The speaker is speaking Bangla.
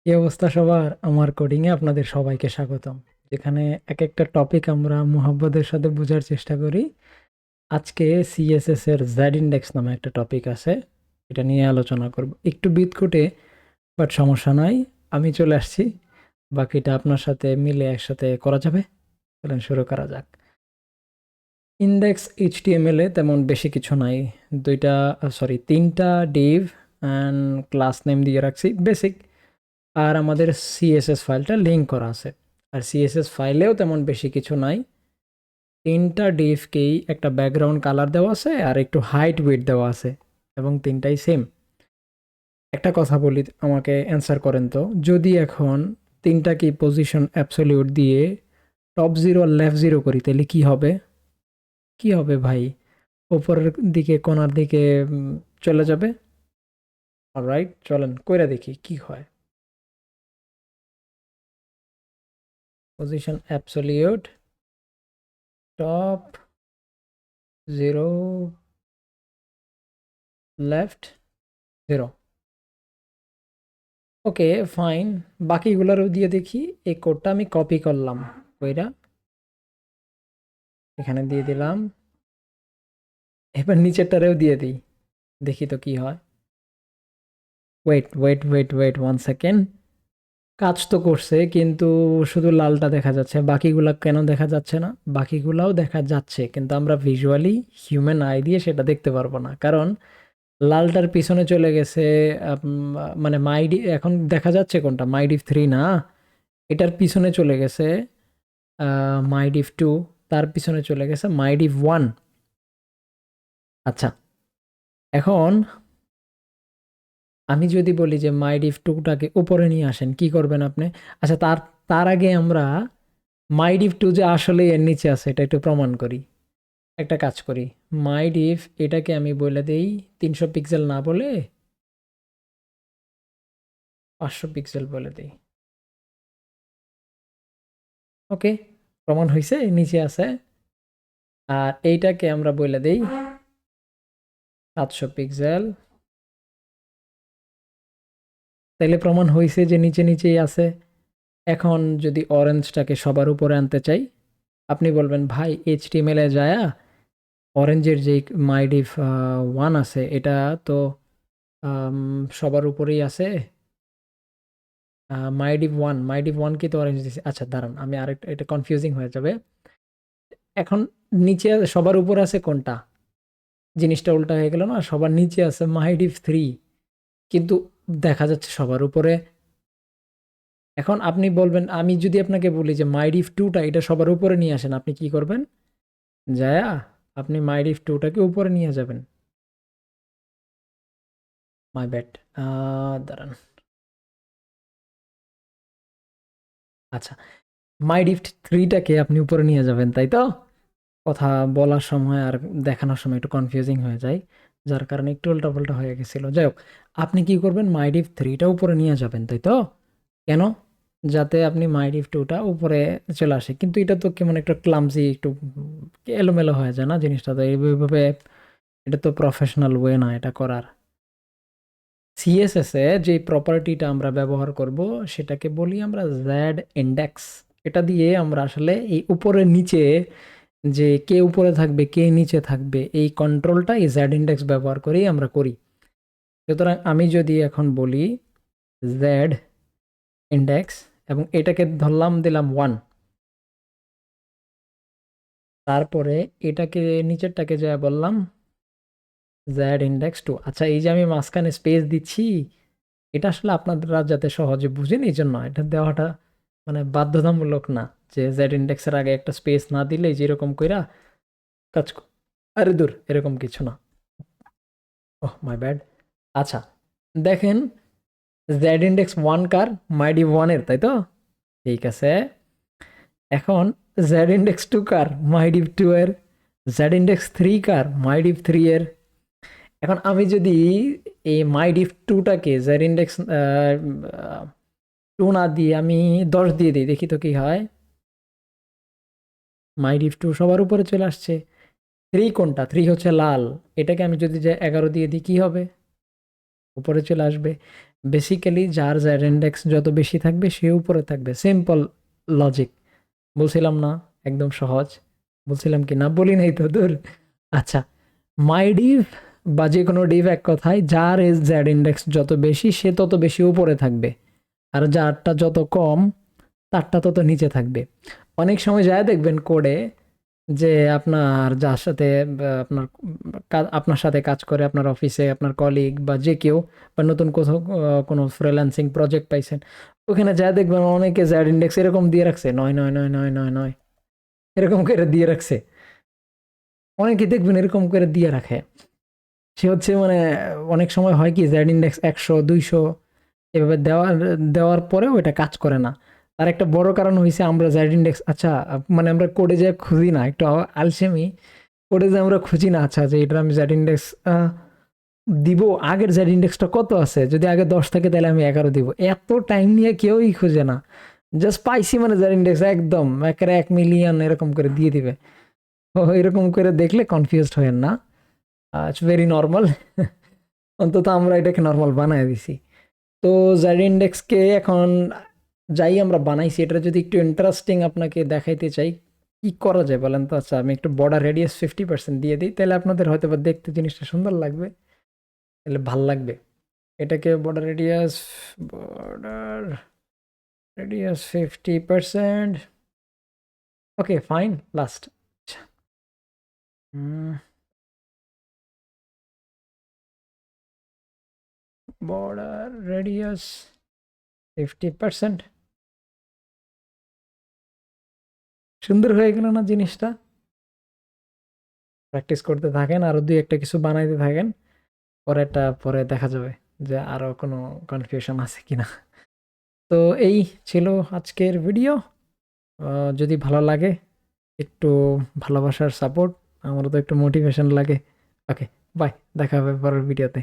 এই অবস্থা সবার, আমার কোডিং এ আপনাদের সবাইকে স্বাগতম। যেখানে এক একটা টপিক আমরা মুহাব্বতের সাথে বোঝার চেষ্টা করি। আজকে সিএসএস এর জেড ইন্ডেক্স নামে একটা টপিক আছে, এটা নিয়ে আলোচনা করব একটু বিটকুটে, বাট সমস্যা নাই, আমি চলে আসছি। বাকিটা আপনার সাথে মিলে একসাথে করা যাবে। চলেন শুরু করা যাক। ইন্ডেক্স এইচটিএমএল এ তেমন বেশি কিছু নাই। তিনটা ডিভ অ্যান্ড ক্লাস নেম দিয়ে রাখছি বেসিক। আর আমাদের সিএসএস ফাইলটা লিঙ্ক করা আছে। আর সিএসএস ফাইলেও তেমন বেশি কিছু নাই। তিনটা ডিভকেই একটা ব্যাকগ্রাউন্ড কালার দেওয়া আছে আর একটু হাইট উইডথ দেওয়া আছে, এবং তিনটাই সেম। একটা কথা বলি, আমাকে অ্যান্সার করেন তো, যদি এখন তিনটা কি পজিশন অ্যাবসলিউট দিয়ে টপ জিরো আর লেফট জিরো করি, তাহলে কি হবে? কি হবে ভাই? উপরের দিকে কোণার দিকে চলে যাবে। অলরাইট, চলেন কইরা দেখি কি হয়। Position absolute top zero left zero. Okay, fine. বাকিগুলোরও দিয়ে দেখি। এই কোডটা আমি কপি করলাম, কইরা এখানে দিয়ে দিলাম। এবার নিচেরটারেও দিয়ে দিই, দেখি তো কি হয়। Wait wait wait wait 1 second. কাজ তো করছে, কিন্তু শুধু লালটা দেখা যাচ্ছে, বাকিগুলা কেন দেখা যাচ্ছে না? বাকিগুলাও দেখা যাচ্ছে, কিন্তু আমরা ভিজুয়ালি হিউম্যান আই দিয়ে সেটা দেখতে পারবো না, কারণ লালটার পিছনে চলে গেছে। মানে মাইডি এখন দেখা যাচ্ছে কোনটা, মাইডিভ 3 না, এটার পিছনে চলে গেছে মাইডিভ 2, তার পিছনে চলে গেছে মাইডিভ 1। আচ্ছা, এখন আমি যদি বলি যে মাইডিভ 2টাকে উপরে নিয়ে আসেন, কি করবেন আপনি? আচ্ছা, তার তার আগে আমরা মাইডিভ 2 যে আসলে এর নিচে আছে এটা একটু প্রমাণ করি। একটা কাজ করি, মাইডিভ এটাকে আমি বলে দেই 300 পিক্সেল না বলে 500 পিক্সেল বলে দেই। ওকে, প্রমাণ হয়েছে নিচে আছে। আর এইটাকে আমরা বলে দেই 700 পিক্সেল। তাইলে প্রমাণ হয়েছে যে নিচে নিচেই আছে। এখন যদি অরেঞ্জটাকে সবার উপরে আনতে চাই, আপনি বলবেন ভাই এইচটিএমএল এ যায়া অরেঞ্জের যে মাইডিভ 1 আছে এটা তো সবার উপরেই আছে। মাইডিভ ওয়ান কি তো অরেঞ্জ দিছে? আচ্ছা দাঁড়ান, আমি আরেকটা, এটা কনফিউজিং হয়ে যাবে। এখন নিচে সবার উপরে আছে কোনটা? জিনিসটা উল্টা হয়ে গেল না, সবার নিচে আছে মাইডিভ 3, কিন্তু দেখা যাচ্ছে সবার উপরে। এখন আপনি বলবেন, আমি যদি আপনাকে বলি যে মাইডিভ 2টা এটা সবার উপরে নিয়ে আসেন, আপনি কি করবেন? যায়া আপনি মাইডিভ 2টাকে উপরে নিয়ে যাবেন। My bad. দাঁড়ান। আচ্ছা, মাইডিভ 3টাকে আপনি উপরে নিয়ে যাবেন, তাই তো? কথা বলার সময় আর দেখানোর সময় একটু কনফিউজিং হয়ে যায়, যার কারণে একটু উল্টাপাল্টা হয়ে গেছিল। যাই হোক, আপনি কি করবেন? মাইডিভ 3টা উপরে নিয়ে যাবেন, তাই তো? কেন? যাতে আপনি মাইডিভ 2টা উপরে চলে আসে। কিন্তু এটা তো কেমন একটা ক্লামজি, একটু এলোমেলো হয়ে যায় না জিনিসটা? তো এইভাবে এটা তো প্রফেশনাল ওয়ে না এটা করার। সিএসএস এ যে প্রপার্টিটা আমরা ব্যবহার করব সেটাকে বলি আমরা জেড ইন্ডেক্স। এটা দিয়ে আমরা আসলে এই উপরে নিচে, যে কে উপরে থাকবে কে নিচে থাকবে, এই কন্ট্রোলটা এই জেড ইন্ডেক্স ব্যবহার করেই আমরা করি। সুতরাং আমি যদি এখন বলি জেড ইন্ডেক্স এবং এটাকে ধরলাম, দিলাম 1, তারপরে এটাকে নিচেরটাকে যা বললাম Z-index 2। আচ্ছা, এই যে আমি মাঝখানে স্পেস দিচ্ছি, এটা আসলে আপনারা যাতে সহজে বুঝেন এই জন্য এটা দেওয়াটা মানে বাধ্যতামূলক না, যে জেড ইন্ডেক্সের আগে একটা স্পেস না দিলে যেরকম কইরা আরে দূর, এরকম কিছু না। ওহ মাই ব্যাড। আচ্ছা, দেখেন, Z-index 1 কার? মাইডিভ 1-এর, তাই তো? ঠিক আছে। এখন Z-index 2 কার? মাইডিভ 2-এর। Z-index 3 কার? মাইডিভ 3-এর। এখন আমি যদি এই মাইডিভ 2টাকে Z-index 2 না দিয়ে আমি 10 দিয়ে দিই, দেখি তো কি হয়। মাইডিভ 2 সবার উপরে চলে আসছে। 3 কোনটা? 3 হচ্ছে লাল। এটাকে আমি যদি যে 11 দিয়ে দিই, কি হবে? উপরে চলে আসবে। বেসিক্যালি যার জেড ইন্ডেক্স যত বেশি থাকবে সে উপরে থাকবে, সিম্পল লজিক। বলছিলাম না একদম সহজ? বলছিলাম কি না? বলি নাই তো, দূর। আচ্ছা, মাই ডিভ বা যে কোনো ডিভ, এক কথায় যার জেড ইন্ডেক্স যত বেশি সে তত বেশি উপরে থাকবে, আর যারটা যত কম তারটা তত নিচে থাকবে। অনেক সময় যায় দেখবেন কোডে যে আপনার যার সাথে আপনার আপনার সাথে কাজ করে আপনার অফিসে আপনার কলিগ বা যে কেউ, বা নতুন কোথাও কোনো ফ্রিল্যান্সিং প্রজেক্ট পাইছেন, ওখানে যায় দেখবেন অনেকে জেড ইন্ডেক্স এরকম দিয়ে রাখছে 9 9 9 9 9 9, এরকম করে দিয়ে রাখছে। অনেকে দেখবেন এরকম করে দিয়ে রাখে। সে হচ্ছে মানে অনেক সময় হয় কি জেড ইন্ডেক্স 100 200 এভাবে দেওয়ার পরেও এটা কাজ করে না। তার একটা বড় কারণ হয়েছে আমরা জেড ইন্ডেক্স, আচ্ছা মানে আমরা কোডে যে খুঁজি না, একটু আলসেমি, কোডে যে আমরা খুঁজি না, আচ্ছা যে এটা আমি জেড ইন্ডেক্স দিব, আগের জেড ইন্ডেক্সটা কত আছে, যদি আগে 10 থাকে তাহলে আমি 11 দিব। এত টাইম নিয়ে কেউই খুঁজে না, জাস্ট পাইছি মানে জেড ইন্ডেক্স একদম একেবারে 1 মিলিয়ন এরকম করে দিয়ে দিবে। তো এরকম করে দেখলে কনফিউজড হয়েন না, ইটস ভেরি নর্মাল। অন্তত আমরা এটাকে নর্মাল বানায় দিছি। তো জেড ইন্ডেক্সকে এখন যাই আমরা বানাইছি, এটা যদি একটু ইন্টারেস্টিং আপনাকে দেখাইতে চাই, কি করা যায় বলেন তো? আচ্ছা আমি একটু বর্ডার রেডিয়াস 50% দিয়ে দিই, তাহলে আপনাদের হয়তো বা দেখতে জিনিসটা সুন্দর লাগবে, তাহলে ভাল লাগবে। এটাকে border radius 50%, okay fine, last. Border radius 50%, সুন্দর হয়ে গেল না জিনিসটা? প্র্যাকটিস করতে থাকেন, আরও দুই একটা কিছু বানাইতে থাকেন, পরেরটা পরে দেখা যাবে যে আরও কোনো কনফিউশন আছে কিনা। তো এই ছিল আজকের ভিডিও। যদি ভালো লাগে একটু ভালোবাসার সাপোর্ট, আমারও তো একটু মোটিভেশন লাগে। ওকে, বাই, দেখা হবে পরের ভিডিওতে।